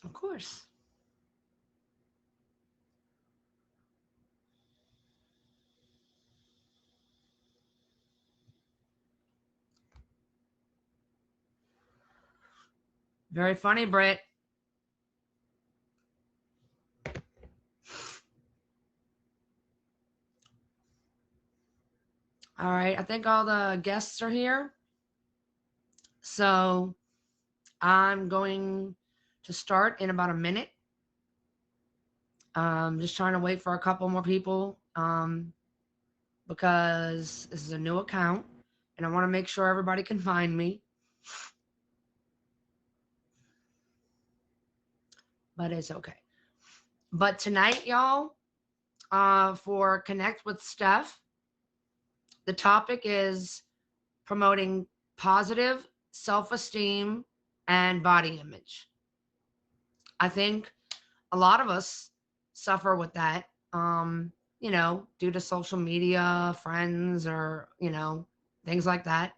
Of course. Very funny, Britt. All right, I think all the guests are here. So I'm going to start in about a minute. Just trying to wait for a couple more people because this is a new account and I want to make sure everybody can find me. But it's okay. But tonight, y'all, for Connect with Steph, the topic is promoting positive self esteem and body image. I think a lot of us suffer with that, due to social media, friends, or, things like that.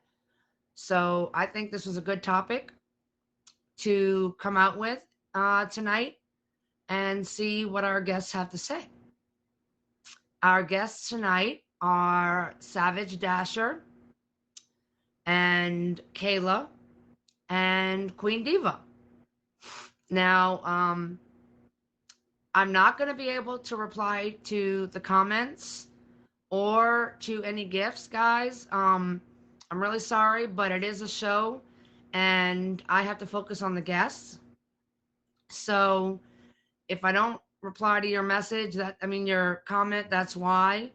So I think this was a good topic to come out with tonight and see what our guests have to say. Our guests tonight are Savage Dasher and Kayla and Queen Diva. Now, I'm not going to be able to reply to the comments or to any gifts, guys. I'm really sorry, but it is a show and I have to focus on the guests. So if I don't reply to your message, your comment, that's why.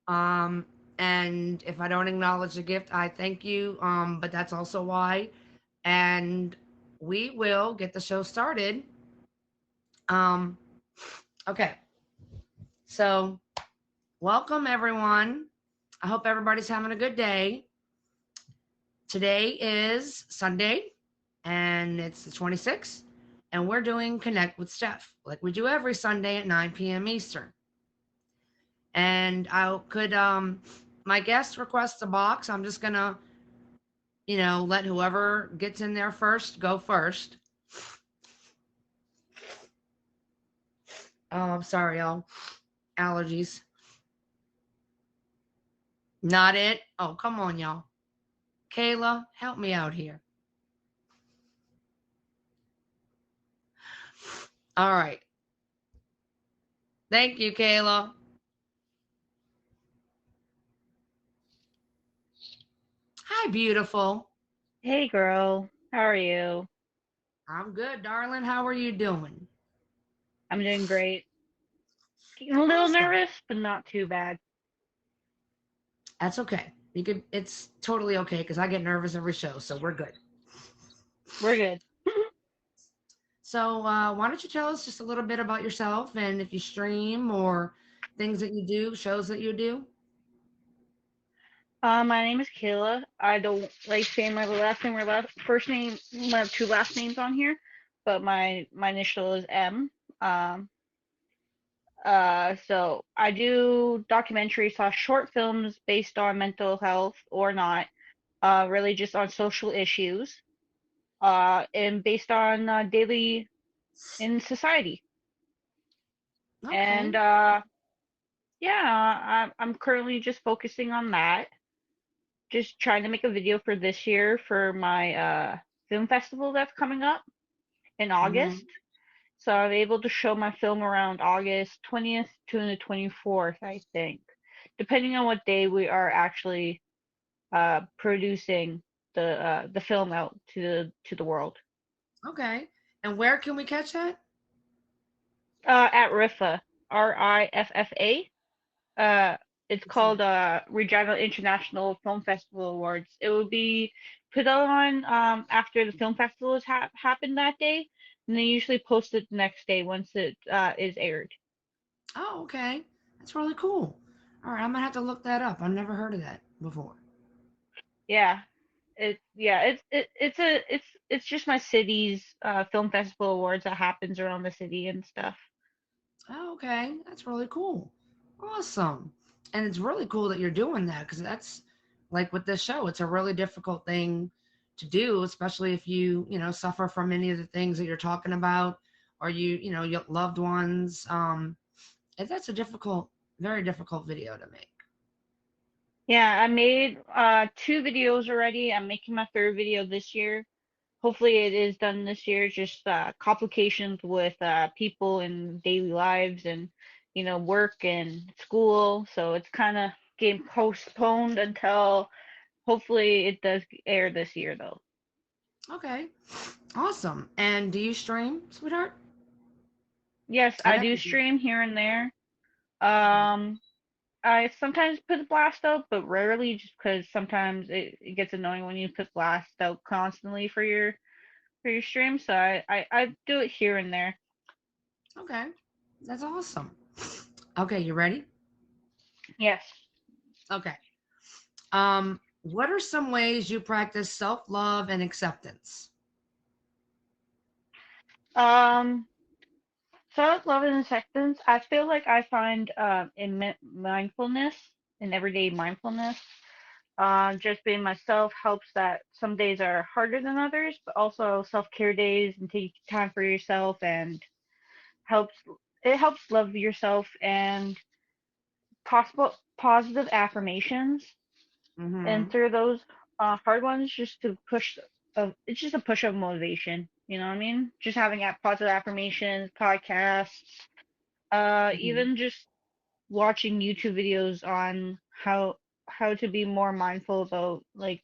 Um, and if I don't acknowledge the gift, I thank you. But that's also why. And we will get the show started. Um, okay. So welcome everyone. I hope everybody's having a good day. Today is Sunday and it's the 26th. And we're doing Connect with Steph like we do every Sunday at 9 p.m. Eastern. And I could my guest requests a box. I'm just gonna, let whoever gets in there first go first. Oh, I'm sorry, y'all. Allergies. Not it. Oh, come on, y'all. Kayla, help me out here. All right. Thank you, Kayla. Hi, beautiful. Hey girl, how are you? I'm good, darling. How are you doing? I'm doing great. Getting a little Awesome. nervous, but not too bad. That's okay. You could. It's totally okay because I get nervous every show, so we're good. We're good. So, why don't you tell us just a little bit about yourself and if you stream or things that you do, shows that you do? My name is Kayla. I don't like saying my last name or first name. I have two last names on here, but my initial is M. Um, so I do documentaries slash short films based on mental health or not. Really just on social issues. And based on daily in society. Okay. And yeah, I'm currently just focusing on that. Just trying to make a video for this year for my film festival that's coming up in Hmm. August. So I'm able to show my film around August 20th to the 24th, I think, depending on what day we are actually producing the film out to the world. Okay. And where can we catch that? At RIFA, RIFFA. Uh, it's What's that? called Regina International Film Festival Awards. It will be put on after the film festival has happened that day, and they usually post it the next day once it is aired. Oh, okay. That's really cool. All right, I'm gonna have to look that up. I've never heard of that before. Yeah, it's just my city's film festival awards that happens around the city and stuff. Oh, okay. That's really cool. Awesome. And it's really cool that you're doing that because that's like with this show, it's a really difficult thing to do, especially if you, suffer from any of the things that you're talking about or your loved ones. And that's a difficult, very difficult video to make. Yeah, I made two videos already. I'm making my third video this year. Hopefully it is done this year. Just complications with people in daily lives and work and school. So it's kind of getting postponed until hopefully it does air this year though. Okay, awesome. And do you stream, sweetheart? Yes, I I know do you do. stream here and there. Mhm. Um, I sometimes put the blast out, but rarely, just because sometimes it gets annoying when you put blast out constantly for your stream. So I do it here and there. Okay, that's awesome. Okay, you ready? Yes. Okay. What are some ways you practice self-love and acceptance? Um, Self-love and acceptance. I feel like I find mindfulness, in everyday mindfulness, just being myself helps. That some days are harder than others, but also self-care days and take time for yourself and helps it helps love yourself and possible positive affirmations and Mm-hmm. through those hard ones just to push it's just a push of motivation, you know what I mean? Just having positive affirmations, podcasts, Hmm. even just watching YouTube videos on how to be more mindful about like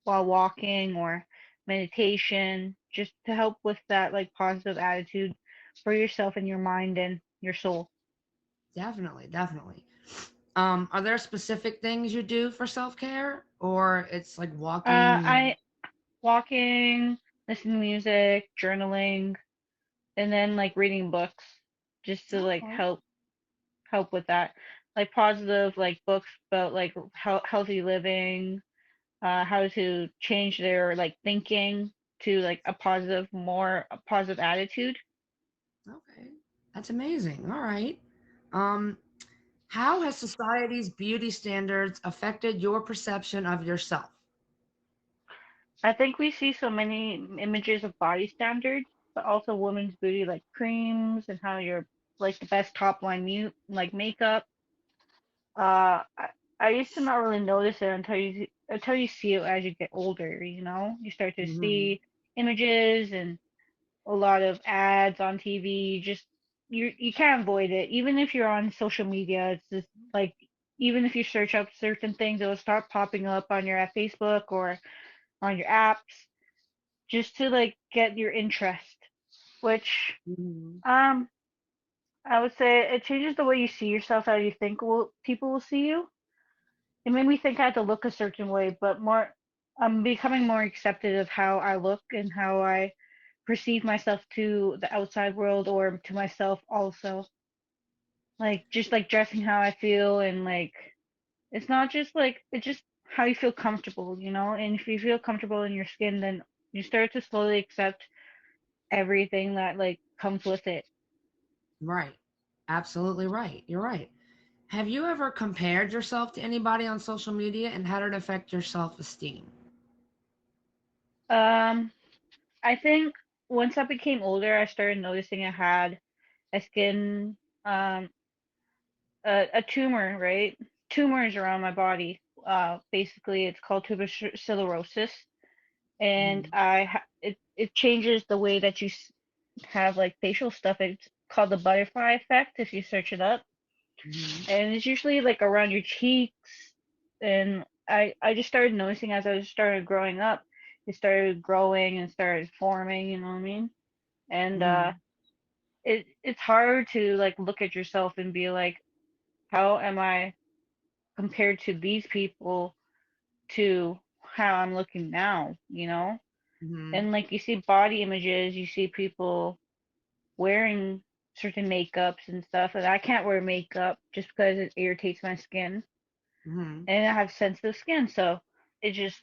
while walking or meditation, just to help with that like positive attitude for yourself and your mind and your soul. Definitely, definitely. Are there specific things you do for self-care, or it's like walking? I walking, listening to music, journaling, and then like reading books just to like Okay. help with that. Like positive like books about like healthy living, how to change their like thinking to like a positive attitude. Okay. That's amazing. All right. Um, how has society's beauty standards affected your perception of yourself? I think we see so many images of body standards, but also women's beauty like creams and how you're like the best top line like makeup. I used to not really notice it until you see it as you get older, you know? You start to Hmm. see images and a lot of ads on TV. Just you can't avoid it. Even if you're on social media, it's just like even if you search up certain things, it will start popping up on your Facebook or on your apps just to like get your interest, which Hmm. um I would say it changes the way you see yourself, how you think people will see you. It made me think I had to look a certain way, but more I'm becoming more accepted of how I look and how I perceive myself to the outside world or to myself also. Like just like dressing how I feel and like it's not just like it's just how you feel comfortable, you know? And if you feel comfortable in your skin, then you start to slowly accept everything that like comes with it. Right. Absolutely right. You're right. Have you ever compared yourself to anybody on social media, and how did it affect your self-esteem? Um, I think once I became older, I started noticing I had a skin um a tumor, right? Tumors around my body. Basically, it's called tuberculosis, and Hmm. it changes the way that you have like facial stuff. It's called the butterfly effect if you search it up, Hmm. and it's usually like around your cheeks. And I just started noticing as I started growing up, it started growing and started forming. You know what I mean? And Hmm. it's hard to like look at yourself and be like, how am I compared to these people to how I'm looking now, you know? Hmm. And like you see body images, you see people wearing certain makeups and stuff, and I can't wear makeup just because it irritates my skin, Hmm. and I have sensitive skin, so it just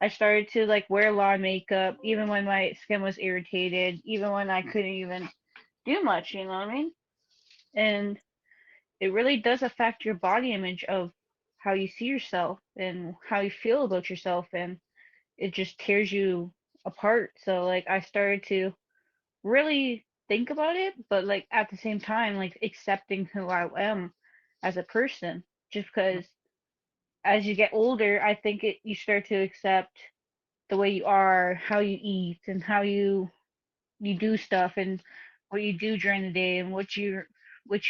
I started to like wear a lot of makeup even when my skin was irritated, even when I couldn't even do much, you know what I mean? And it really does affect your body image of how you see yourself and how you feel about yourself, and it just tears you apart. So like I started to really think about it, but like at the same time, like accepting who I am as a person. Just because as you get older, I think you start to accept the way you are, how you eat, and how you do stuff, and what you do during the day, and what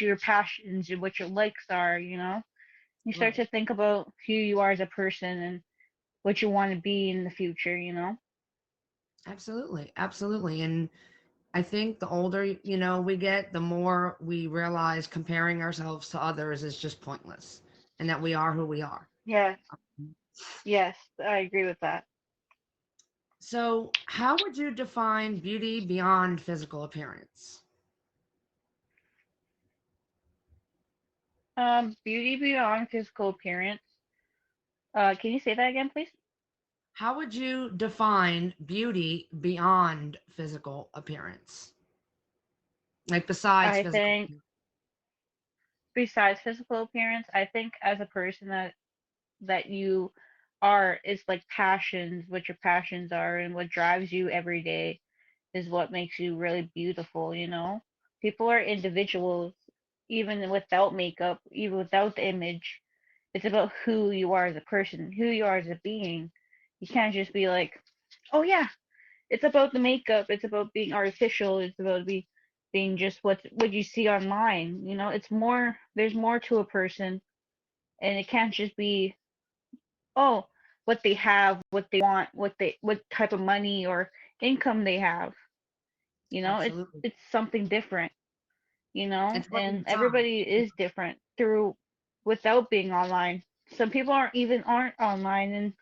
your passions and what your likes are. You start Right. to think about who you are as a person and what you want to be in the future. Absolutely. Absolutely. And I think the older, we get, the more we realize comparing ourselves to others is just pointless and that we are who we are. Yes, yes, I agree with that. So, how would you define beauty beyond physical appearance? Beauty beyond physical appearance. Can you say that again, please? How would you define beauty beyond physical appearance? Like besides I physical think appearance? besides physical appearance, I think as a person that you are is like passions, what your passions are and what drives you every day is what makes you really beautiful. People are individuals even without makeup, even without the image. It's about who you are as a person, who you are as a being. You can't just be like, oh yeah, it's about the makeup, it's about being artificial, it's about being just what you see online. It's more, there's more to a person, and it can't just be, oh, what they have, what they want, what type of money or income they have. It's Absolutely. it's something different, It's what and inside. everybody is different through without being online. Some people aren't online, and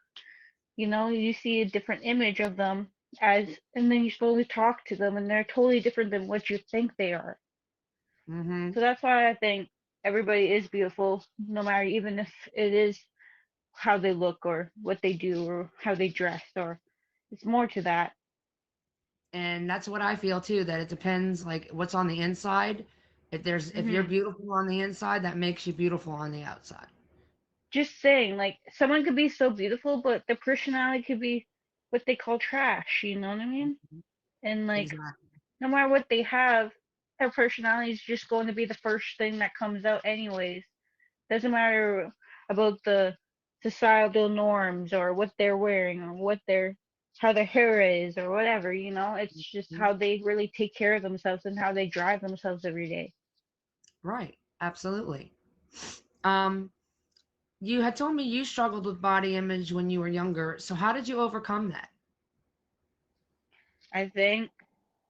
you see a different image of them as, and then you slowly talk to them and they're totally different than what you think they are. Hmm. So that's why I think everybody is beautiful, no matter, even if it is how they look or what they do or how they dress, or it's more to that. And that's what I feel too, that it depends like what's on the inside. If you're hmm beautiful on the inside, that makes you beautiful on the outside. Just saying, like, someone could be so beautiful, but their personality could be what they call trash, you know what I mean? And like, Exactly. no matter what they have, their personality is just going to be the first thing that comes out anyways. Doesn't matter about the societal norms or what they're wearing or how their hair is or whatever. It's just Mhm. how they really take care of themselves and how they drive themselves every day. Right. Absolutely. Um, you had told me you struggled with body image when you were younger. So how did you overcome that? I think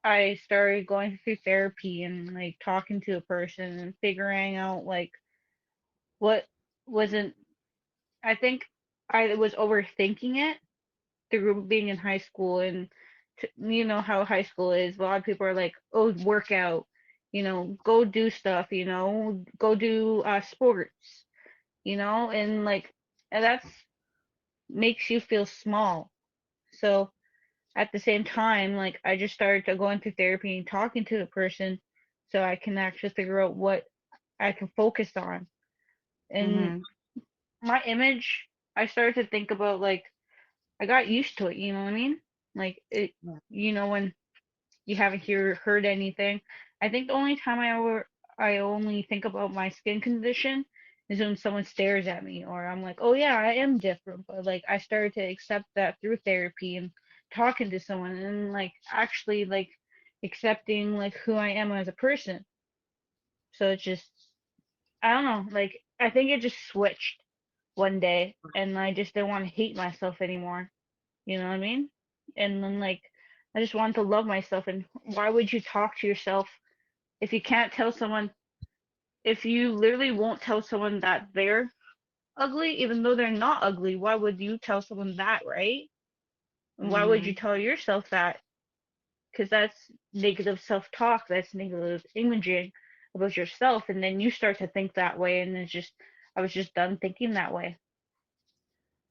I started going through therapy and like talking to a person and figuring out like what wasn't, I think I was overthinking it through being in high school, and you know how high school is. A lot of people are like, "Oh, work out, go do stuff, go do sports, and like, and that's makes you feel small." So at the same time, like I just started to go into therapy and talking to the person, so I can actually figure out what I can focus on. And Mm-hmm. my image, I started to think about like I got used to it. You know what I mean? Like it, Yeah. when you haven't heard anything. I think the only time I only think about my skin condition is when someone stares at me, or I'm like, oh yeah, I am different. But like I started to accept that through therapy and talking to someone, and like actually like accepting like who I am as a person. So it's just, I don't know, like I think it just switched one day and I just didn't want to hate myself anymore. You know what I mean? And then like I just wanted to love myself, and why would you talk to yourself if you can't tell someone, if you literally won't tell someone that they're ugly even though they're not ugly? Why would you tell someone that, right? And why would you Mm-hmm. tell yourself that? Because that's negative self-talk, that's negative imaging about yourself, and then you start to think that way, and it's just, I was just done thinking that way.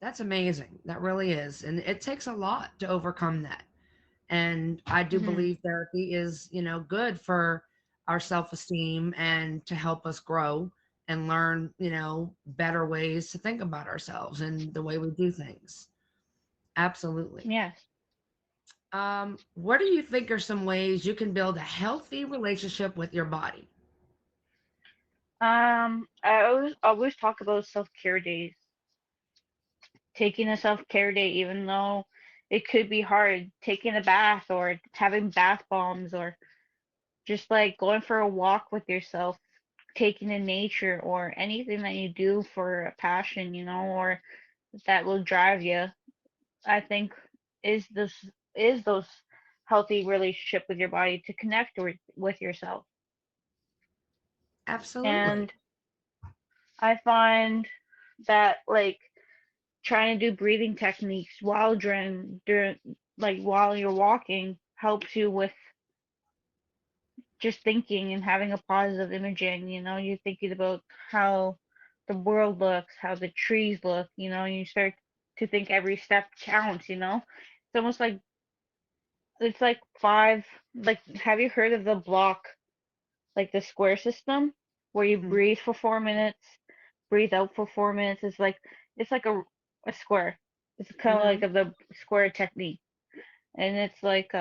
That's amazing. That really is. And it takes a lot to overcome that. And I do hmm believe therapy is, good for our self-esteem and to help us grow and learn, better ways to think about ourselves and the way we do things. Absolutely. Yes. What do you think are some ways you can build a healthy relationship with your body? I always talk about self-care days. Taking a self-care day, even though it could be hard, taking a bath or having bath bombs or just like going for a walk with yourself, taking in nature or anything that you do for a passion, or that will drive you, I think is those healthy relationship with your body to connect with yourself. Absolutely. And I find that like trying to do breathing techniques while during like while you're walking helps you with just thinking and having a positive imaging, you're thinking about how the world looks, how the trees look, and you start to think every step counts, It's almost like it's like five, like have you heard of the block, like the square system where you Mhm. breathe for 4 minutes, breathe out for 4 minutes? It's like a square. It's kind of like Mhm. of the square technique. And it's like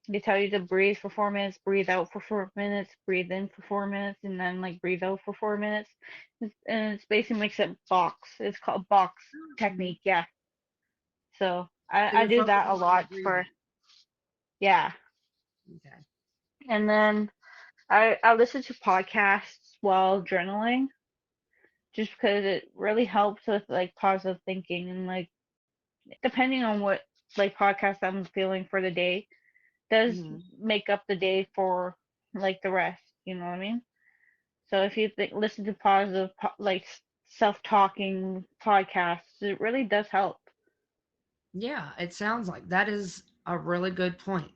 they tell you to breathe for 4 minutes, breathe out for 4 minutes, breathe in for 4 minutes, and then like breathe out for 4 minutes. And it's basically makes it box. It's called box Mhm. technique, yeah. So So I you're do that a focusing on your lot for, breathing. yeah. Okay. And then I listen to podcasts while journaling just because it really helps with like positive thinking and like depending on what like podcast I'm feeling for the day does Mhm. make up the day for like the rest, you know what I mean? So if you listen to positive like self-talking podcasts, it really does help. Yeah, it sounds like that is a really good point.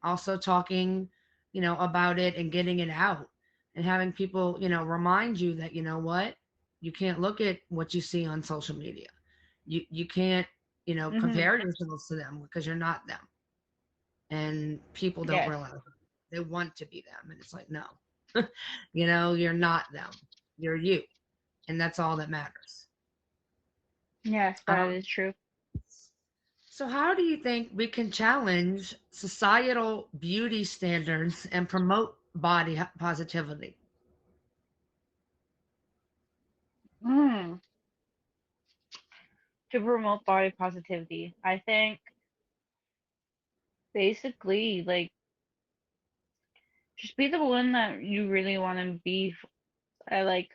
Also talking, about it and getting it out and having people, remind you that, you know what, you can't look at what you see on social media. You can't, Mhm. compare yourselves to them because you're not them. And people don't Yes. realize that. They want to be them. And it's like, no, you're not them. You're you. And that's all that matters. Yes, that Um, is true. So, how do you think we can challenge societal beauty standards and promote body positivity? Mm. To promote body positivity, I think basically like just be the one that you really want to be. Like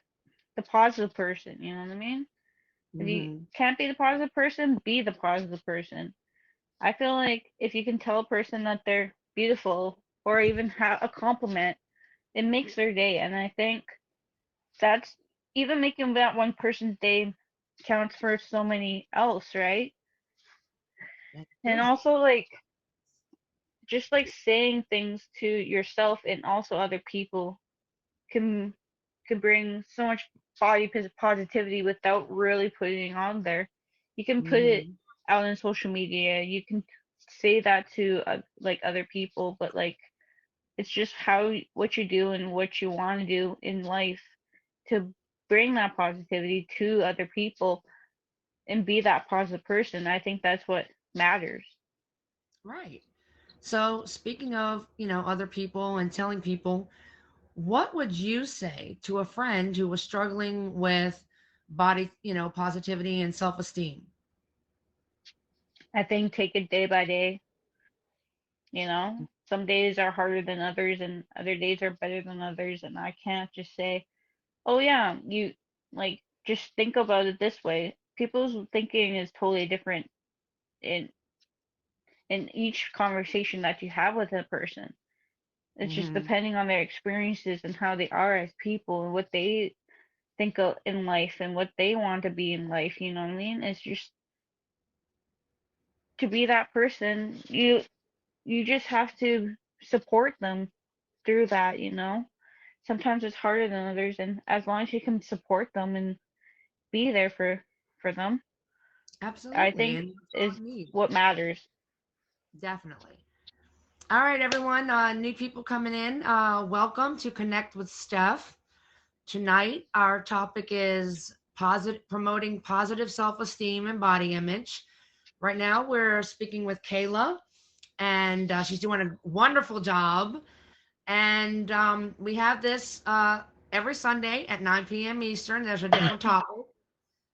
the positive person, you know what I mean? If you Hmm. can't be the positive person, be the positive person. I feel like if you can tell a person that they're beautiful or even have a compliment, it makes their day. And I think that's even making that one person's day counts for so many else, right? That's And true. also like just like saying things to yourself and also other people can can bring so much body positivity without really putting it on there. You can put it Hmm. out on social media. You can say that to like other people, but like it's just what you do and what you want to do in life to bring that positivity to other people and be that positive person. I think that's what matters. Right. So, speaking of, other people and telling people, what would you say to a friend who was struggling with body, positivity and self esteem? I think take it day by day. Some days are harder than others and other days are better than others. And I can't just say, oh, yeah, you like just think about it this way. People's thinking is totally different in in each conversation that you have with a person. It's just Hmm. depending on their experiences and how they are as people and what they think of in life and what they want to be in life, you know what I mean? It's just to be that person, you just have to support them through that. Sometimes it's harder than others, and as long as you can support them and be there for them, I Absolutely. think And that's all is it needs. what matters. Definitely. All right, everyone. New people coming in. Welcome to Connect with Steph. Tonight, our topic is promoting positive self esteem and body image. Right now, we're speaking with Kayla. and she's doing a wonderful job. And we have this every Sunday at 9 p.m. Eastern. There's a different topic.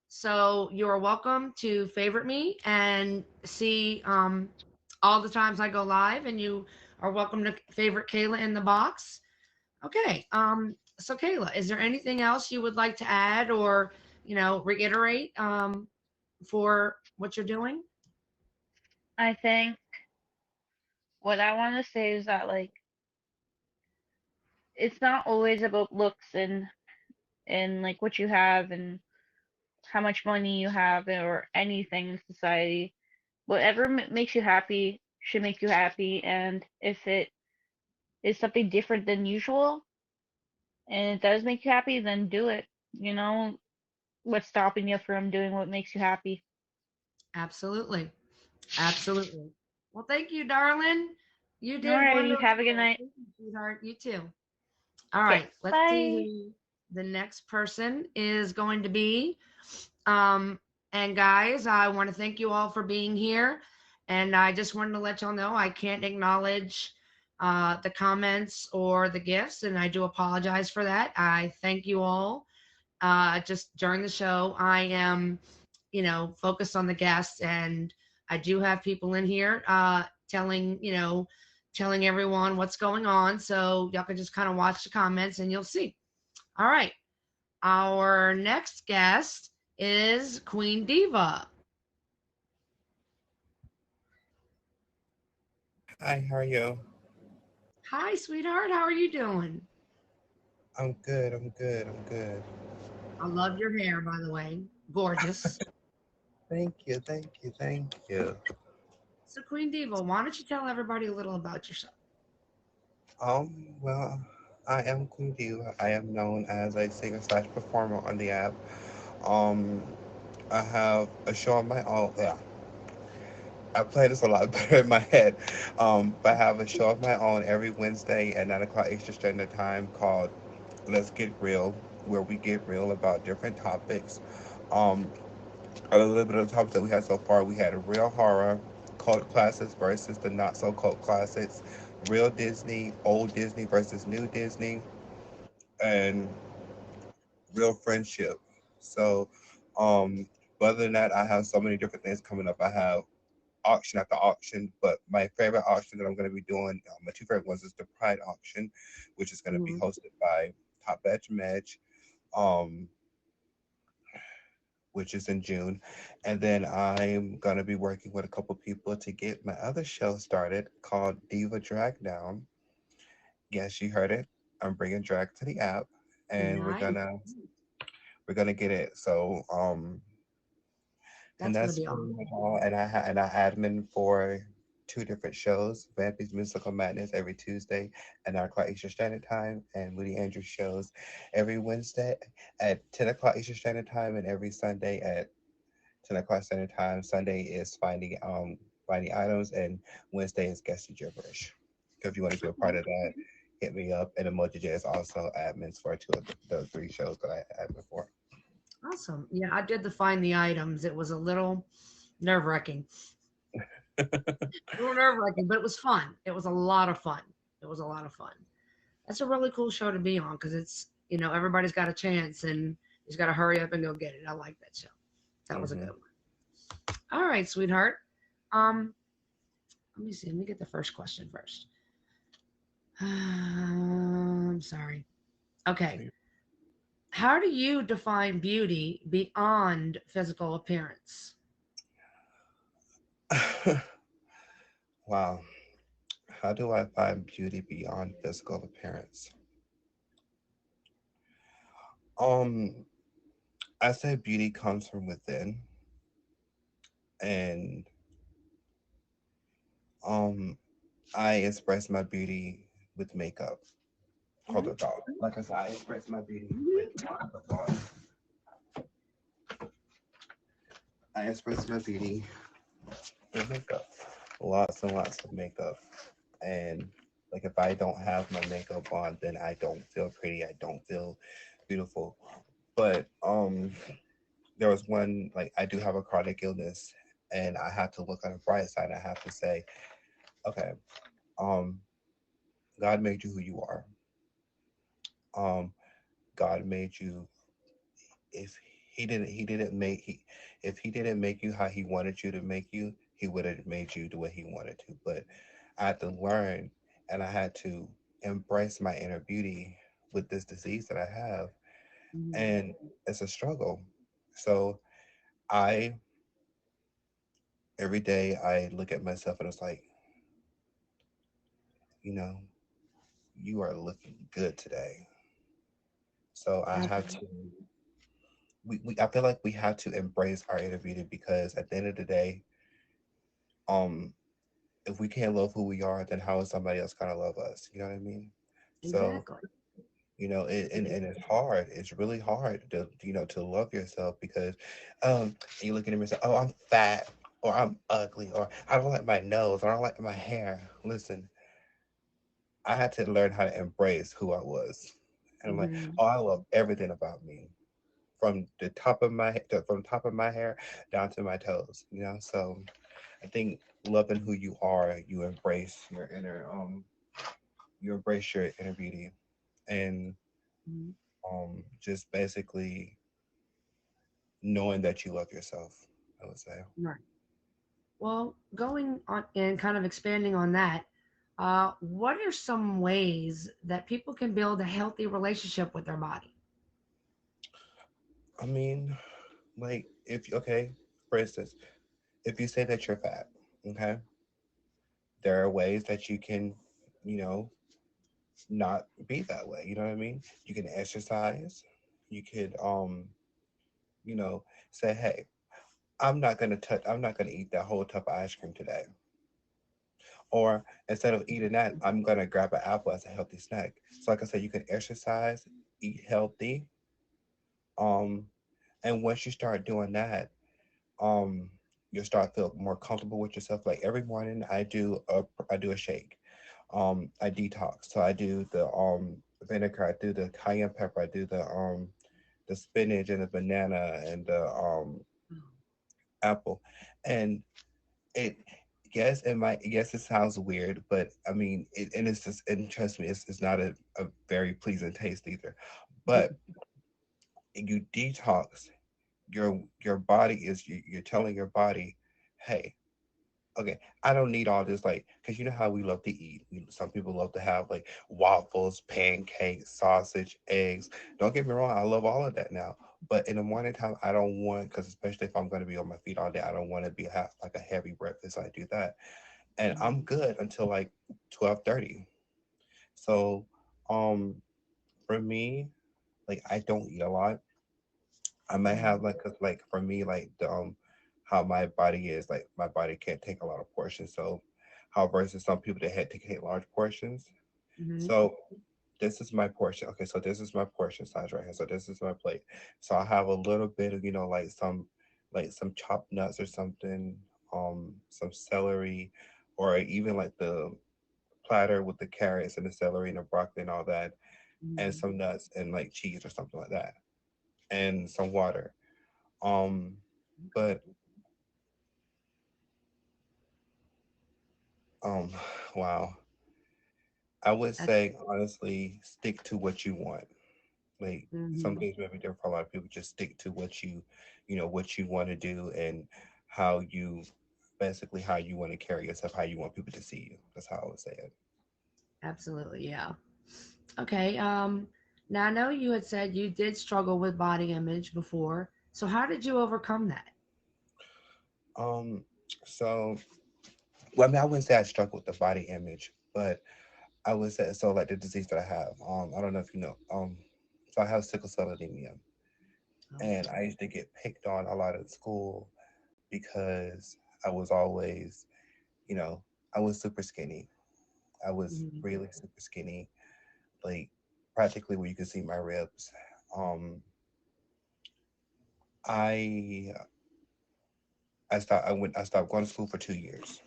So you are welcome to favorite me and see all the times I go live, and you are welcome to favorite Kayla in the box. Okay. So Kayla, is there anything else you would like to add or reiterate for what you're doing? I think what I want to say is that like it's not always about looks and like what you have and how much money you have or anything in society. Whatever makes you happy should make you happy, and if it is something different than usual and it does make you happy, then do it. You know, what's stopping you from doing what makes you happy? Absolutely. Absolutely. Well, thank you, darling. You did Alrighty, have a good wonderful. night. Thank you, sweetheart. You too. All Okay, right. Let's see bye. who the next person is going to be. Um, and guys, I want to thank you all for being here. And I just wanted to let y'all know I can't acknowledge the comments or the gifts, and I do apologize for that. I thank you all. Just during the show, I am, focused on the guests, and I do have people in here telling everyone what's going on. So y'all can just kind of watch the comments and you'll see. All right. Our next guest is Queen Diva. Hi, how are you? Hi, sweetheart. How are you doing? I'm good, I'm good, I'm good. I love your hair, by the way. Gorgeous. Thank you, thank you, thank you. So, Queen Diva, why don't you tell everybody a little about yourself? Well, I am Queen Diva. I am known as a singer slash performer on the app. Um, I have a show on my own. Yeah, I play this a lot better in my head. But I have a show of my own every Wednesday at 9 o'clock Eastern Standard Time called Let's Get Real, where we get real about different topics. Um, a little bit of the topics that we had so far. We had a real horror, cult classics versus the not so cult classics, real Disney, old Disney versus new Disney, and real friendship. So, um, other than that, I have so many different things coming up. I have auction after auction, but my favorite auction that I'm going to be doing, my two favorite ones is the Pride auction, which is going to be Mhm. hosted by Top Batch Medge. Um, which is in June. And then I'm going to be working with a couple people to get my other show started called Diva Drag Down. Yes, you heard it. I'm bringing drag to the app and we're Nice. going to we're going to get it. So and That's going to that's be pretty awesome. much all. And I admin for two different shows, Vampy's Mystical Madness every Tuesday at 9 o'clock Eastern Standard Time, and Woody Andrews shows every Wednesday at 10 o'clock Eastern Standard Time, and every Sunday at 10 o'clock Standard Time. Sunday is finding items, and Wednesday is guessing gibberish. So if you want to be a part of that, hit me up. And Emoji J is also admins for two of the three shows that I had before. Awesome. Yeah, I did the find the items. It was a little nerve wracking. A little nerve wracking, but it was fun. It was a lot of fun. It was a lot of fun. That's a really cool show to be on because everybody's got a chance and you just got to hurry up and go get it. I like that show. That was a good Hmm. one. All right, sweetheart. Um, Let me see. Let me get the first question first. I'm sorry. Okay. How do you define beauty beyond physical appearance? Wow. How do I find beauty beyond physical appearance? Um, I say beauty comes from within, and um, I express my beauty with makeup. Hold Mhm. on, dog. Like I said, I express my beauty with Mhm. makeup. I express my beauty with makeup. Lots and lots of makeup. And like if I don't have my makeup on, then I don't feel pretty. I don't feel beautiful. But there was one, like I do have a chronic illness, and I have to look on the bright side. I have to say Okay. Um, God made you who you are. Um, God made you. If he didn't make he if he didn't make you how he wanted you to make you, he would have made you the way he wanted to. But I had to learn, and I had to embrace my inner beauty with this disease that I have, Mhm. and it's a struggle. So I every day I look at myself and it's like, you know, you are looking good today. So I have Absolutely. to. I feel like we have to embrace our inner beauty because at the end of the day, um, if we can't love who we are, then how is somebody else gonna love us? You know what I mean? So, Exactly. and it's hard. It's really hard to to love yourself because you look at him and say, "Oh, I'm fat," or "I'm ugly," or "I don't like my nose," or "I don't like my hair." Listen, I had to learn how to embrace who I was, and I'm like, Hmm. "Oh, I love everything about me." From the top of from the top of my hair down to my toes, So I think loving who you are, you embrace your inner beauty, and Hmm. just basically knowing that you love yourself. I would say. Right. Well, going on and kind of expanding on that, what are some ways that people can build a healthy relationship with their body? I mean, like if okay, for instance, if you say that you're fat, okay, there are ways that you can, you know, not be that way. You know what I mean? You can exercise. You could, say, hey, I'm not gonna eat that whole tub of ice cream today. Or instead of eating that, I'm gonna grab an apple as a healthy snack. So like I said, you can exercise, eat healthy. Um, and once you start doing that, um, you'll start feel more comfortable with yourself. Like every morning, I do a shake. I detox. So I do the vinegar. I do the cayenne pepper. I do the spinach and the banana and the apple, and it yes, it sounds weird, but I mean and it's just, and trust me, it's not a very pleasing taste either, but you detox your body is you're telling your body, hey, okay, I don't need all this, like, because you know how we love to eat. Some people love to have like waffles, pancakes, sausage, eggs. Don't get me wrong, I love all of that now. But in the morning time, I don't want, because especially if I'm going to be on my feet all day, I don't want to be have like a heavy breakfast. I do that, and I'm Mhm. good until like 12:30. So, um, for me, like I don't eat a lot. I might have Mhm. like, 'cause, like for me, like the how my body is, like my body can't take a lot of portions. So, how versus some people that had to take large portions. Mhm. So this is my portion. Okay, so this is my portion size right here. So this is my plate. So I have a little bit of like some chopped nuts or something, some celery, or even like the platter with the carrots and the celery and the broccoli and all that, and Mhm. some nuts and like cheese or something like that, and some water. Um, Okay. but um, wow, I would That's. say honestly, stick to what you want. Like some Mhm. things may be different for a lot of people. Just stick to what you want to do, and how you basically how you want to carry yourself, how you want people to see you. That's how I would say it. Absolutely, yeah. Okay. Now I know you had said you did struggle with body image before. So how did you overcome that? Um, so well, I mean, I wouldn't say I struggle with the body image, but I would say so like the disease that I have. I don't know if you know. So I have sickle cell anemia, Oh. and I used to get picked on a lot at school because I was always, you know, I was super skinny. I was Mhm. really super skinny, like practically where you could see my ribs. Um, I I stopped going to school for 2 years.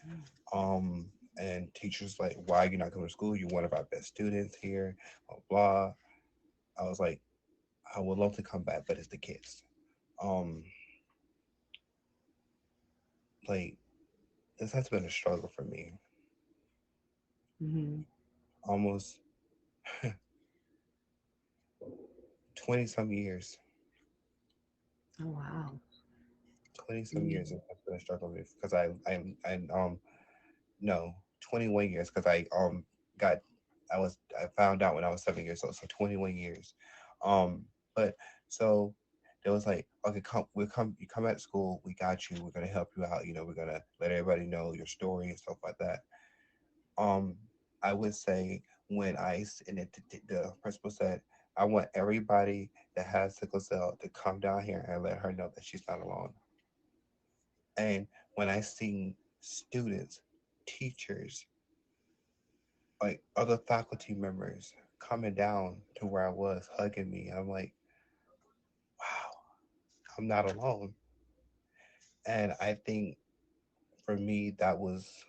Mm. Um, and teachers like, why are you not going to school? You're one of our best students here. Blah blah. I was like, I would love to come back, but it's the kids. Um, like this has been a struggle for me. Hmm. Almost 20 some years. Oh wow. 20 some Mm. years it has been a struggle with because I no 21 years because got I found out when I was 7 years old, so 21 years. Um, but so there was like, okay, you come at school, we got you, we're gonna help you out, we're gonna let everybody know your story and stuff like that. Um, I would say when and the principal said, I want everybody that has sickle cell to come down here and let her know that she's not alone. And when I seen students, teachers, like other faculty members coming down to where I was, hugging me, I'm like, wow, I'm not alone. And I think for me, that was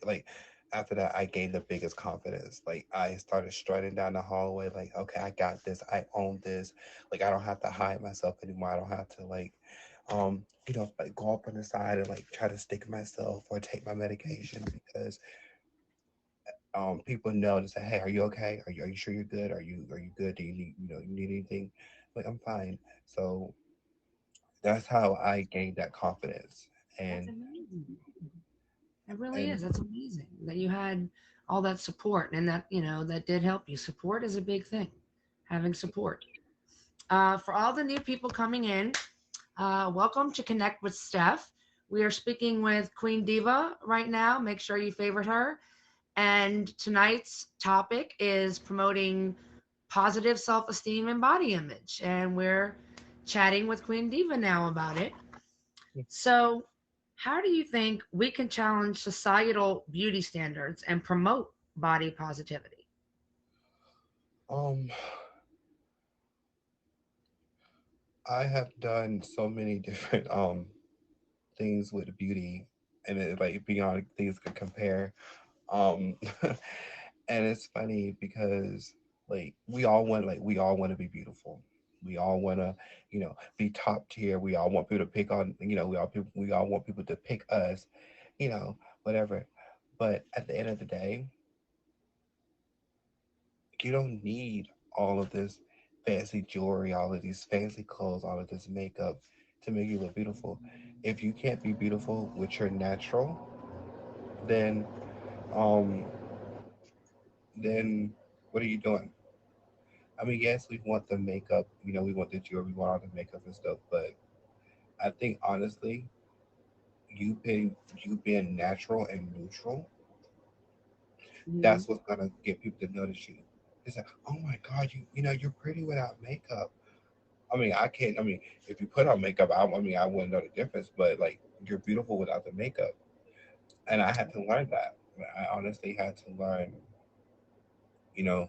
like after that, I gained the biggest confidence. Like I started strutting down the hallway, like, okay, I got this, I own this. Like I don't have to hide myself anymore. I don't have to like go up on the side and like try to stick myself or take my medication because people know to say, hey, are you okay? Are you sure you're good? Are you good? Do you need you need anything? Like I'm fine. So that's how I gained that confidence. That's And amazing. It really and is. That's amazing that you had all that support and that, that did help you. Support is a big thing, having support. For all the new people coming in, welcome to Connect with Steph. We are speaking with Queen Diva right now. Make sure you favorite her. And tonight's topic is promoting positive self esteem and body image. And we're chatting with Queen Diva now about it. So, how do you think we can challenge societal beauty standards and promote body positivity? um I have done so many different things with beauty and it like beyond things could compare. Um and it's funny because we all want to be beautiful. We all want to, be top tier. We all want people to pick on, we all want people to pick us, whatever. But at the end of the day, you don't need all of this fancy jewelry, all of these fancy clothes, all of this makeup to make you look beautiful. If you can't be beautiful with your natural, then um then what are you doing? I mean, yes, we want the makeup, we want the jewelry, we want all the makeup and stuff, but I think honestly, you being natural and neutral, Hmm. that's what's gonna get people to notice you. It's like, oh my God, you're pretty without makeup. I mean, I can't. I mean, if you put on makeup, I mean, I wouldn't know the difference. But like, you're beautiful without the makeup, and I had to learn that. I honestly had to learn, you know,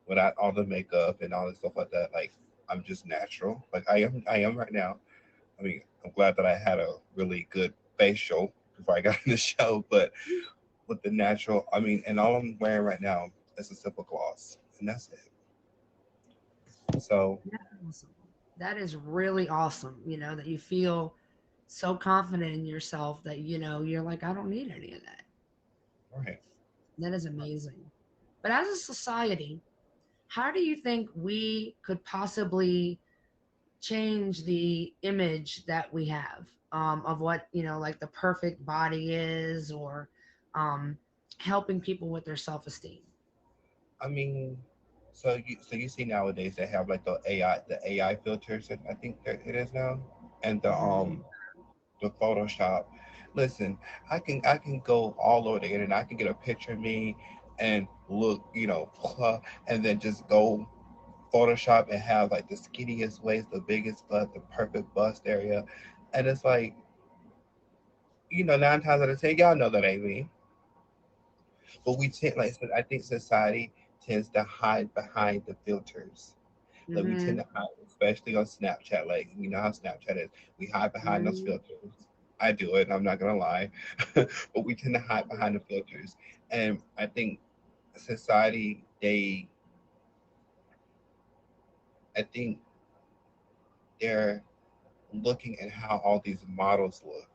without all the makeup and all the stuff like that. Like, I'm just natural. Like I am right now. I mean, I'm glad that I had a really good facial before I got in the show. But with the natural, I mean, and all I'm wearing right now is a simple gloss, and that's it. So, That's awesome. That is really awesome, that you feel so confident in yourself that, you're like, I don't need any of that. right. That is amazing. But as a society, how do you think we could possibly change the image that we have of what like the perfect body is, or um, helping people with their self-esteem? I mean, so you see nowadays they have like the AI filters, I think that it is now, and the Hmm. um the Photoshop. Listen, I can go all over the internet. I can get a picture of me and look, and then just go Photoshop and have like the skinniest waist, the biggest butt, the perfect bust area, and it's like, 9 times out of 10, y'all know that ain't me. But we tend, like, so I think society tends to hide behind the filters. Like we tend Hmm. to hide, especially on Snapchat. Like you know how Snapchat is. We hide behind those Hmm. filters. I do it. I'm not gonna lie, but we tend to hide behind the filters. And I think society, I think they're looking at how all these models look,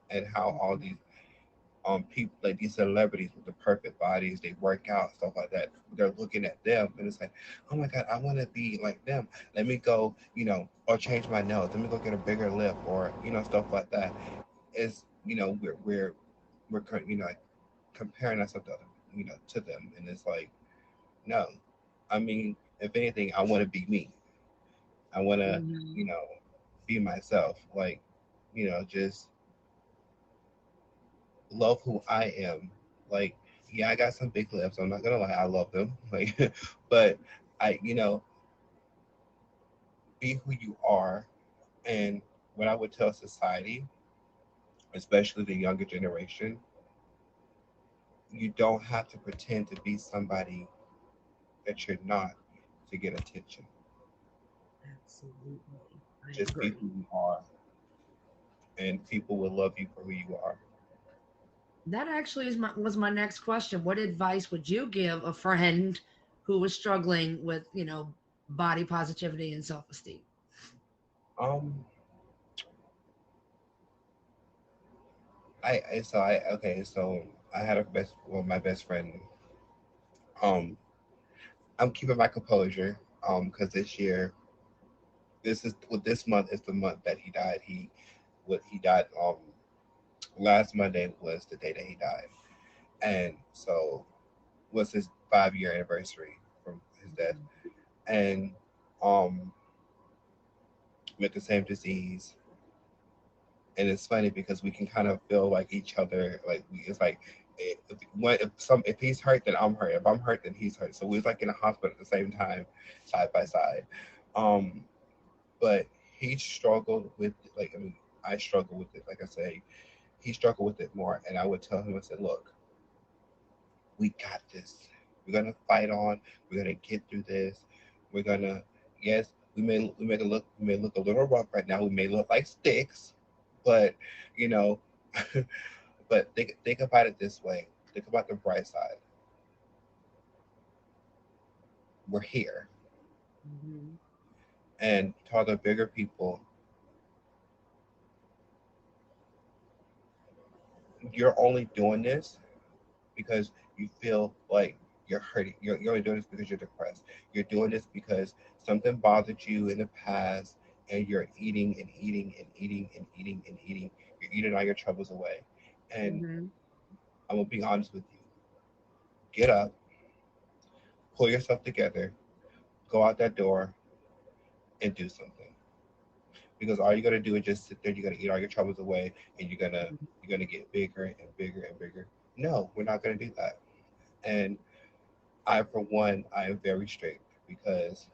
and how all these people, like these celebrities with the perfect bodies, they work out, stuff like that. They're looking at them and it's like, oh my god, I want to be like them. Let me go, or change my nose. Let me go get a bigger lip, or stuff like that. Is like comparing ourselves to to them, and it's like, no. I mean, if anything, I want to be me. I want to, Hmm. you know, be myself. Like, just love who I am. Like, yeah, I got some big lips. I'm not gonna lie, I love them. Like, but I, be who you are. And what I would tell society, especially the younger generation, you don't have to pretend to be somebody that you're not to get attention. Absolutely. I Just be agree. who you are, and people will love you for who you are. That actually was my next question. What advice would you give a friend who was struggling with, body positivity and self-esteem? Um, okay, so I had my best friend. Um, I'm keeping my composure. Because this month is the month that he died. He died. Last Monday was the day that he died, and so was his 5 year anniversary from his death, and um, with the same disease. And it's funny because we can kind of feel like each other. Like it's like if he's hurt, then I'm hurt. If I'm hurt, then he's hurt. So we was like in a hospital at the same time, side by side. Um, but he struggled with like I mean I struggle with it. Like I say, he struggled with it more, and I would tell him, I said, look, we got this. We're gonna fight on. We're gonna get through this. We're gonna yes. We may look a little rough right now. We may look like sticks, but you know, but think about it this way. Think about the bright side. We're here, Mm-hmm. and to the bigger people, you're only doing this because you feel like you're hurting. You're only doing this because you're depressed. You're doing this because something bothered you in the past, and you're eating and eating and eating and eating and eating. You're eating all your troubles away. And Mm-hmm. I'm gonna be honest with you. Get up, pull yourself together, go out that door, and do something. Because all you're gonna do is just sit there. You're gonna eat all your troubles away, and you're gonna get bigger and bigger and bigger. No, we're not gonna do that. And I, for one, I am very strict because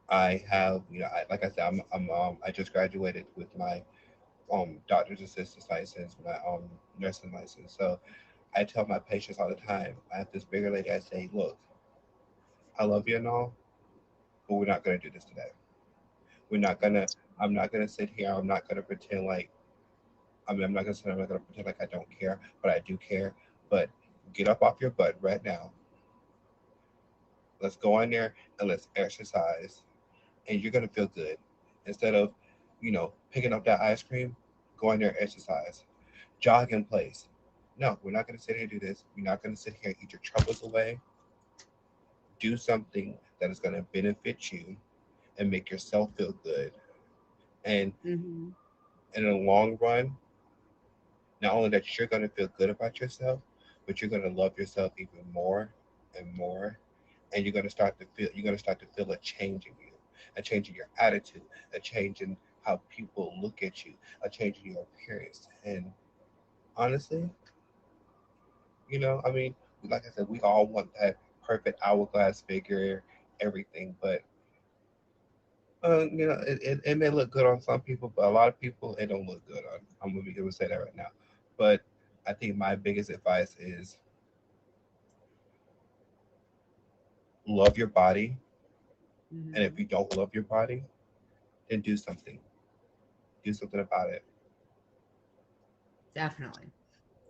I have, like I said, I just graduated with my doctor's assistant license, my nursing license. So I tell my patients all the time. I have this bigger lady. I say, look, I love you and all, but we're not gonna do this today. We're not gonna. I'm not gonna sit here. I'm not gonna pretend like. I mean, I'm not gonna say I'm not gonna pretend like I don't care, but I do care. But get up off your butt right now. Let's go in there and let's exercise, and you're gonna feel good. Instead of, picking up that ice cream, go in there and exercise. Jog in place. No, we're not gonna sit here and do this. We're not gonna sit here and eat your troubles away. Do something that is gonna benefit you and make yourself feel good. And Mm-hmm. in the long run, not only that you're gonna feel good about yourself, but you're gonna love yourself even more and more, and you're gonna start to feel a change in you, a change in your attitude, a change in how people look at you, a change in your appearance. And honestly, I mean, like I said, we all want that perfect hourglass figure, everything, but it may look good on some people, but a lot of people it don't look good on. I'm gonna be able to say that right now. But I think my biggest advice is love your body, and if Mm-hmm. you don't love your body, then do something. Do something about it. Definitely.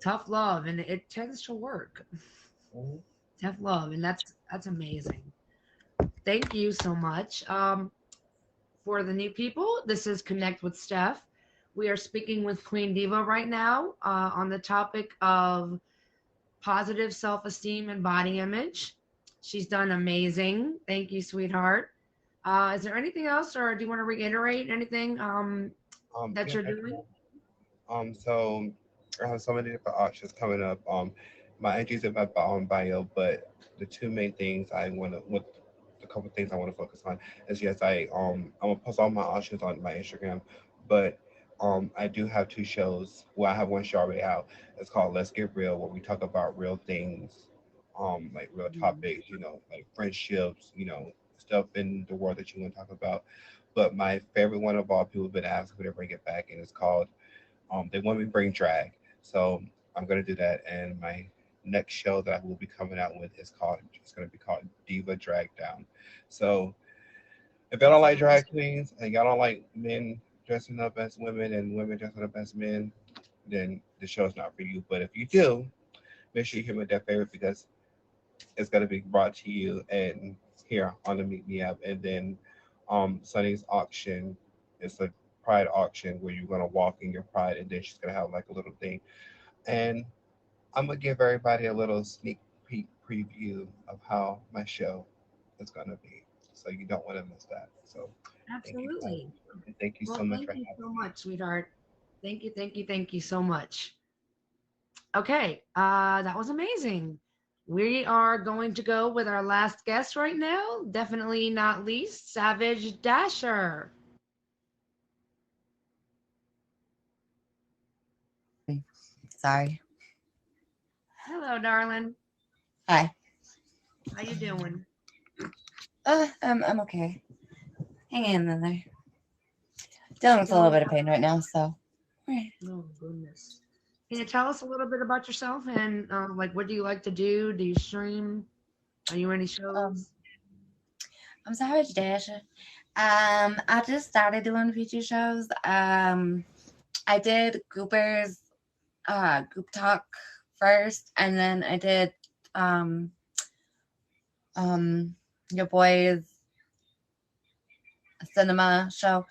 Tough love, and it tends to work. Mhm. Tough love, and that's amazing. Thank you so much. For the new people, this is Connect with Steph. We are speaking with Queen Diva right now on the topic of positive self-esteem and body image. She's done amazing. Thank you, sweetheart. Is there anything else, or do you want to reiterate anything that Yeah, you're doing? so I have so many different options coming up. My entries in my bio, but the two main things I want to, with the couple things I want to focus on is yes, I'm gonna post all my options on my Instagram, but I do have two shows. Well, I have one show already out. It's called Let's Get Real, where we talk about real things, like real topics, like friendships, stuff in the world that you want to talk about. But my favorite one of all, people have been asking me to bring it back, and it's called they want me to bring drag, so I'm gonna do that. And my next show that I will be coming out with is called it's gonna be called Diva Drag Down. So if y'all don't like drag queens and y'all don't like men dressing up as women and women dressing up as men, then the show's not for you. But if you do, make sure you hit me with that favorite because it's gonna be brought to you and here on the Meet Me Up. And then Sunny's auction is a pride auction where you're gonna walk in your pride, and then she's gonna have like a little thing. And I'm gonna give everybody a little sneak peek preview of how my show is gonna be. So you don't want to miss that. So thank you guys. Absolutely. And thank you so Well, much thank for you so having me. much, sweetheart. Thank you, thank you, thank you so much. Okay, that was amazing. We are going to go with our last guest right now. Definitely not least, Savage Dasher. Sorry. Hello, darling. Hi. How you doing? I'm okay. Hanging in there. Dealing with a little So, bit of pain right now, so. Right. oh goodness. Can you tell us a little bit about yourself and like what do you like to do? Do you stream? Are you in any Um, shows? I'm Savage Dash. I just started doing feature shows. I did Goopers, Goop Talk first, and then I did um um your boys cinema show.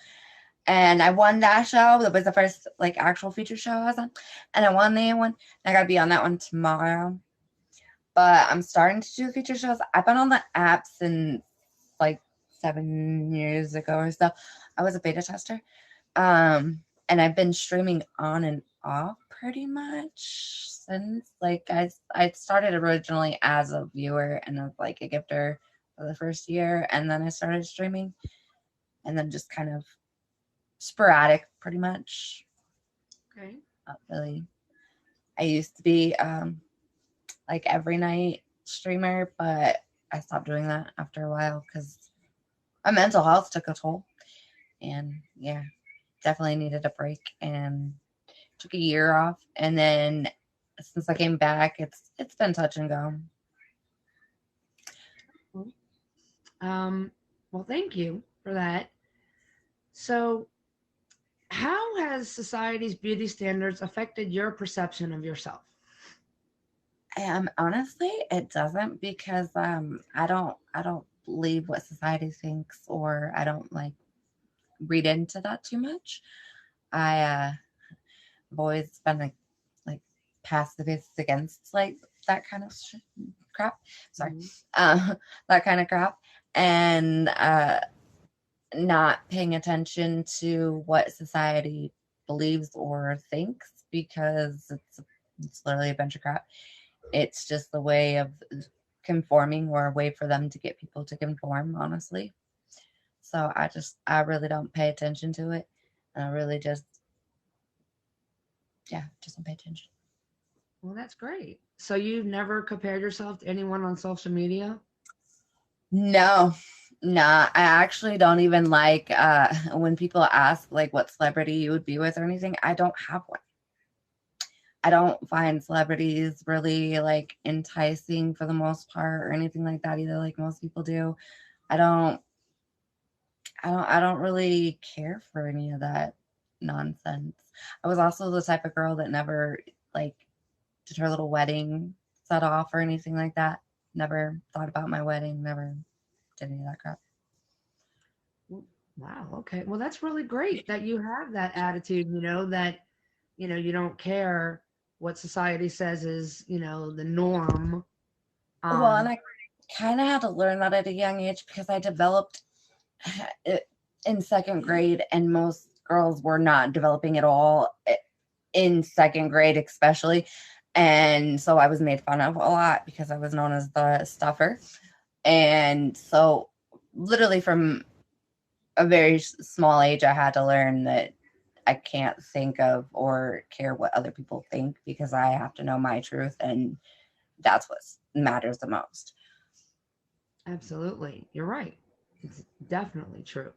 And I won that show. That was the first like actual feature show I was on. And I won the one. And I gotta be on that one tomorrow. But I'm starting to do feature shows. I've been on the app since like 7 years ago or so. I was a beta tester. And I've been streaming on and off pretty much since like I started originally as a viewer and as like a gifter for the first year, and then I started streaming, and then just kind of sporadic pretty much. Okay. Not really. I used to be like every night streamer, but I stopped doing that after a while because my mental health took a toll, and yeah, definitely needed a break and took a year off. And then since I came back, it's been touch and go. Well, thank you for that. So, how has society's beauty standards affected your perception of yourself? Honestly, it doesn't because I don't believe what society thinks, or I don't like read into that too much. I've always been like pacifist against like that kind of crap. Sorry, Mhm. that kind of crap, and not paying attention to what society believes or thinks because it's literally a bunch of crap. It's just the way of conforming or a way for them to get people to conform, honestly. So I really don't pay attention to it. And I really just don't pay attention. Well, that's great. So, you've never compared yourself to anyone on social media? No, nah, I actually don't even like when people ask like what celebrity you would be with or anything. I don't have one. I don't find celebrities really like enticing for the most part or anything like that either, like most people do. I don't I don't really care for any of that nonsense. I was also the type of girl that never like did her little wedding set off or anything like that. Never thought about my wedding, never did any of that crap. Wow. Okay. Well, that's really great that you have that attitude, that, you don't care what society says is, the norm. Well, and Um, I kind of had to learn that at a young age because I developed it in second grade, and most girls were not developing at all in second grade, especially. And so I was made fun of a lot because I was known as the stuffer. And so, literally, from a very small age, I had to learn that I can't think of or care what other people think because I have to know my truth, and that's what matters the most. Absolutely. You're right. It's definitely true.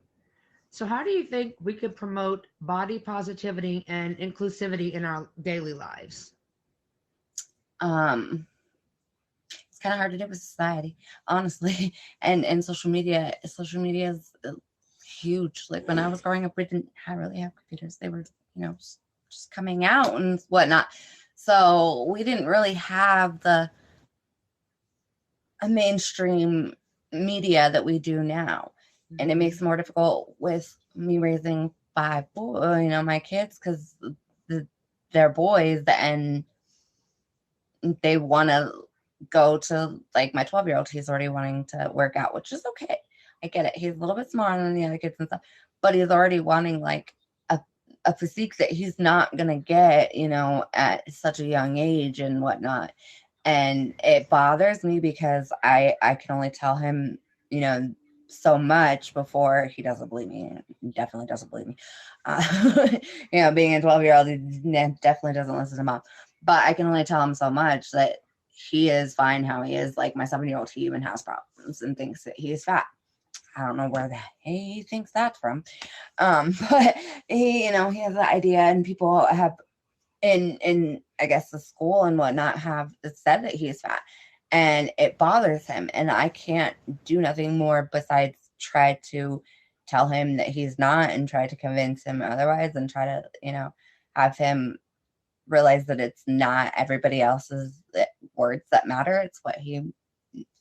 So, how do you think we could promote body positivity and inclusivity in our daily lives? Um, it's kind of hard to do with society, honestly. And social media is huge. Like when I was growing up, we didn't really have computers. They were, just coming out and whatnot. So we didn't really have the a mainstream media that we do now, and it Mhm. makes it more difficult with me raising five my kids, because the, they're boys and they want to go to, like, my 12-year-old. He's already wanting to work out, which is okay. I get it. He's a little bit smaller than the other kids and stuff, but he's already wanting like a, a physique that he's not gonna get, at such a young age and whatnot. And it bothers me because I can only tell him, you know, so much before he doesn't believe me. He definitely doesn't believe me. Uh, being a 12-year-old, he definitely doesn't listen to mom. But I can only tell him so much that he is fine how he is. Like my 7-year-old, he even has problems and thinks that he's fat. I don't know where the he thinks that from. But he has the idea, and people have in I guess the school and whatnot have said that he's fat, and it bothers him. And I can't do nothing more besides try to tell him that he's not, and try to convince him otherwise, and try to have him realize that it's not everybody else's words that matter. It's what he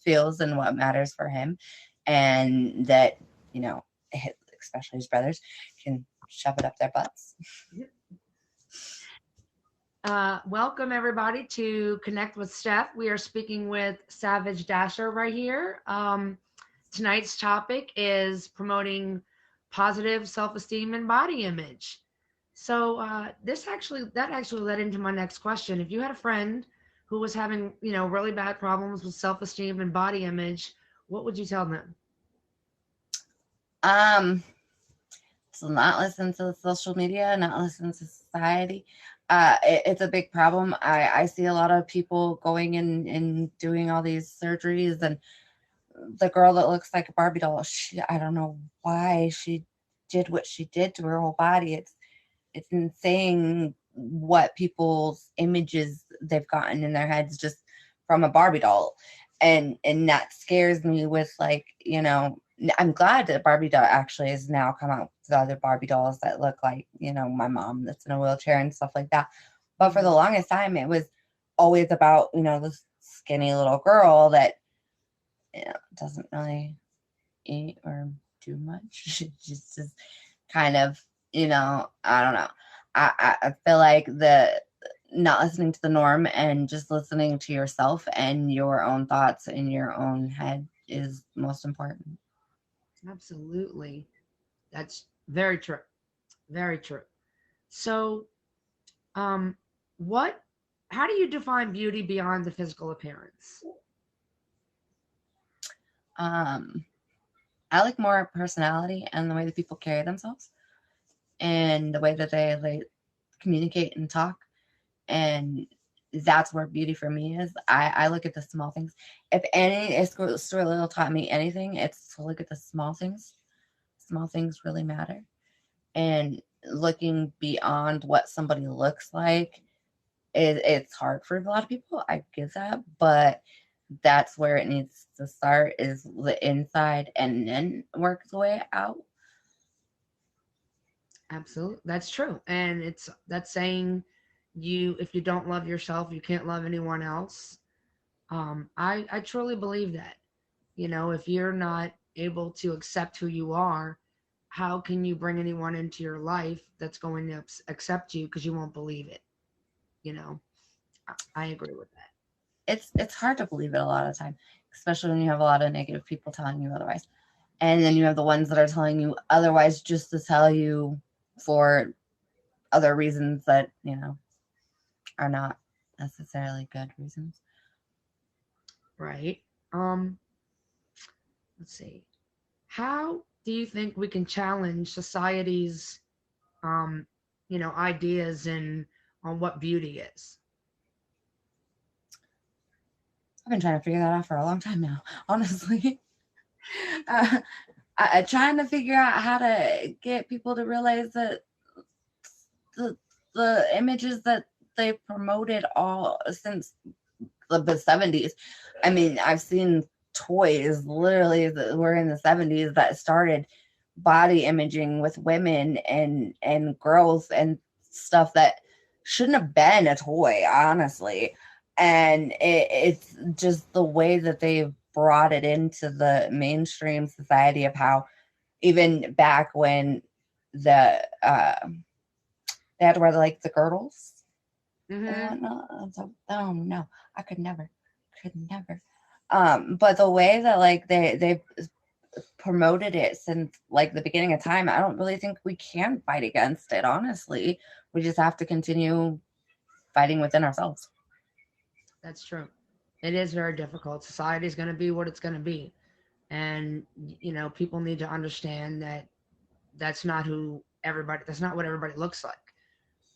feels and what matters for him, and that especially his brothers can shove it up their butts. Welcome everybody to Connect with Steph. We are speaking with Savage Dasher right here. Tonight's topic is promoting positive self-esteem and body image. So that actually led into my next question. If you had a friend who was having really bad problems with self-esteem and body image, what would you tell them? um So not listen to the social media, not listen to society. It's a big problem. I see a lot of people going in and doing all these surgeries, and the girl that looks like a Barbie doll, I don't know why she did what she did to her whole body. It's insane what people's images they've gotten in their heads just from a Barbie doll. And that scares me with, like, I'm glad that Barbie doll actually has now come out with other Barbie dolls that look like, my mom that's in a wheelchair and stuff like that. But for the longest time, it was always about, this skinny little girl that doesn't really eat or do much. She just is kind of, I don't know. I feel like the not listening to the norm and just listening to yourself and your own thoughts in your own head is most important. Absolutely. That's very true. Very true. So, um, what, how do you define beauty beyond the physical appearance? Um, I like more personality and the way that people carry themselves and the way that they communicate and talk. And that's where beauty for me is. I look at the small things. If Stuart Little taught me anything, it's to look at the small things. Small things really matter. And looking beyond what somebody looks like, it's hard for a lot of people. I get that, but that's where it needs to start, is the inside, and then work the way out. Absolutely. That's true. And that's saying if you don't love yourself, you can't love anyone else. I truly believe that. If you're not able to accept who you are, how can you bring anyone into your life that's going to accept you because you won't believe it? You know, I agree with that. It's hard to believe it a lot of the time, especially when you have a lot of negative people telling you otherwise. And then you have the ones that are telling you otherwise just to tell you for other reasons that, are not necessarily good reasons. Right. Let's see. How do you think we can challenge society's, um, ideas and on what beauty is? I've been trying to figure that out for a long time now, honestly. uh, trying to figure out how to get people to realize that the images that they promoted all since the 70s. I mean, I've seen toys literally that were in the 70s that started body imaging with women and girls and stuff that shouldn't have been a toy, honestly. And it's just the way that they've brought it into the mainstream society of how even back when they had to wear the girdles and whatnot. So, oh no, I could never. But the way that they've promoted it since the beginning of time, I don't really think we can fight against it. Honestly, we just have to continue fighting within ourselves. That's true. It is very difficult. Society is going to be what it's going to be. And, people need to understand that that's not that's not what everybody looks like.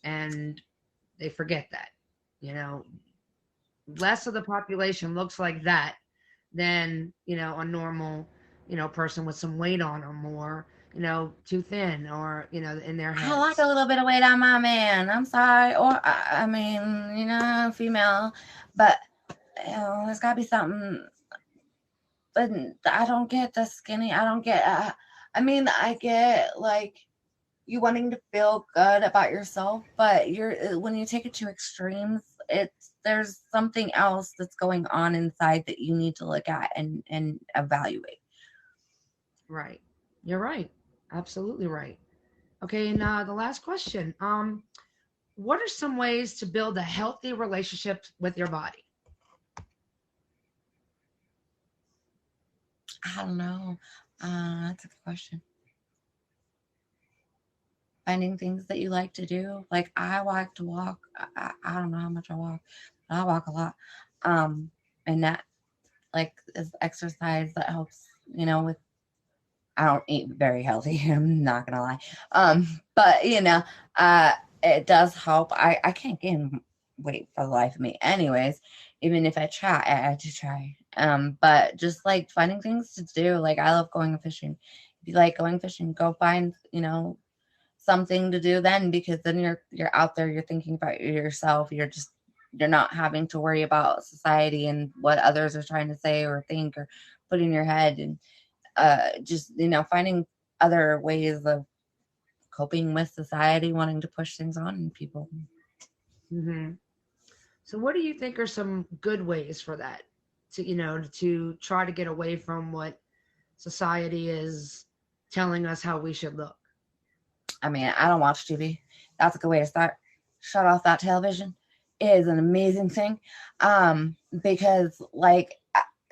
And they forget that, less of the population looks like that than, a normal, person with some weight on them or, too thin or, in their heads. I like a little bit of weight on my man. I'm sorry. Or, I mean, female, but, there's got to be something. But I don't get the skinny. I don't get, I get you wanting to feel good about yourself, but when you take it to extremes, there's something else that's going on inside that you need to look at and evaluate. Right. You're right. Absolutely right. Okay, and the last question. What are some ways to build a healthy relationship with your body? I don't know. That's a good question. Finding things that you like to do. Like I like to walk. I don't know how much I walk, but I walk a lot. And that is exercise that helps, with I don't eat very healthy. I'm not gonna lie. But it does help. I can't gain weight for the life of me anyways, even if I try. I do try. But just finding things to do. I love going fishing. If you like going fishing, go find, something to do then, because then you're out there, you're thinking about yourself, you're not having to worry about society and what others are trying to say or think or put in your head, and just finding other ways of coping with society wanting to push things on people. So what do you think are some good ways for that to try to get away from what society is telling us how we should look? I mean, I don't watch TV. That's a good way to start. Shut off that television. It is an amazing thing. Because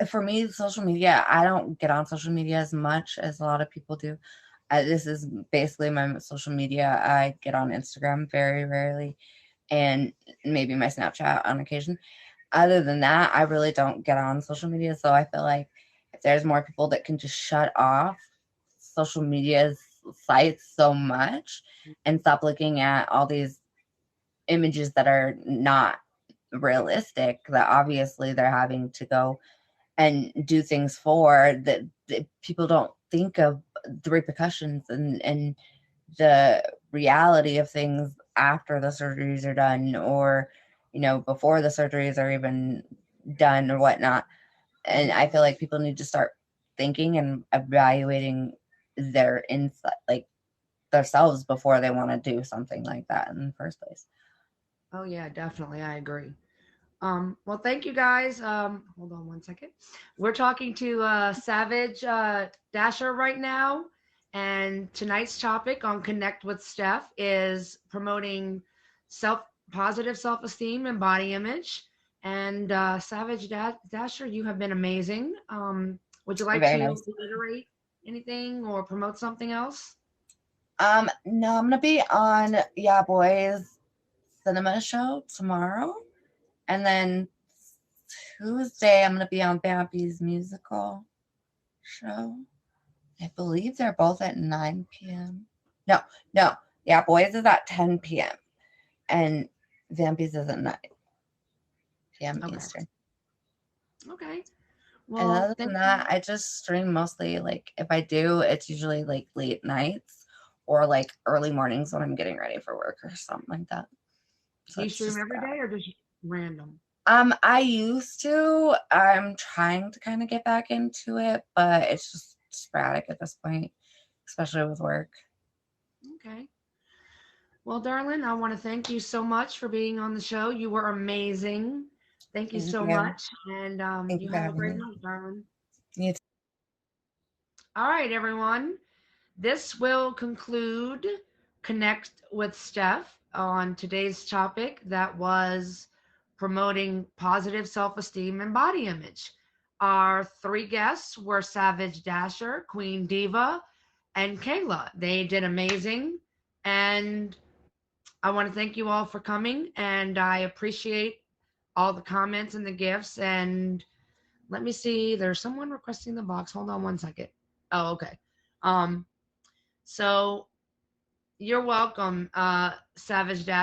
for me, social media, I don't get on social media as much as a lot of people do. This is basically my social media. I get on Instagram very rarely and maybe my Snapchat on occasion. Other than that, I really don't get on social media. So I feel like if there's more people that can just shut off social media's sites so much and stop looking at all these images that are not realistic, that obviously they're having to go and do things for, that people don't think of the repercussions and the reality of things after the surgeries are done, or before the surgeries are even done or whatnot. And I feel like people need to start thinking and evaluating their insight, themselves, before they want to do something like that in the first place. Oh yeah, definitely. I agree. Well, thank you guys. Hold on one second. We're talking to Savage Dasher right now, And tonight's topic on Connect with Steph is promoting positive self-esteem and body image. And Savage Dasher, you have been amazing. Would you like Very to nice. reiterate anything or promote something else? No, I'm gonna be on Yeah Boys cinema show tomorrow, and then Tuesday I'm gonna be on Bambi's musical show. I believe they're both at 9 p.m. No, Yeah Boys is at 10 p.m. and Bambi's is at 9 p.m. Okay. Eastern. Okay. And Well, other thank than that, you. I just stream mostly. Like if I do, it's usually like late nights or like early mornings when I'm getting ready for work or something like that. So Do you it's stream just every that. day or just random? I used to. I'm trying to kind of get back into it, but it's just sporadic at this point, especially with work. Okay. Well, darling, I want to thank you so much for being on the show. You were amazing. Thank you Thank so you. much. And Thank you you for have a having great me. night, darling. You too. All right, everyone. This will conclude Connect with Steph on today's topic that was promoting positive self-esteem and body image. Our three guests were Savage Dasher, Queen Diva, and Kayla. They did amazing. And I want to thank you all for coming, and I appreciate all the comments and the gifts. And let me see, there's someone requesting the box. Hold on one second. Oh, okay. So you're welcome, Savage Dad.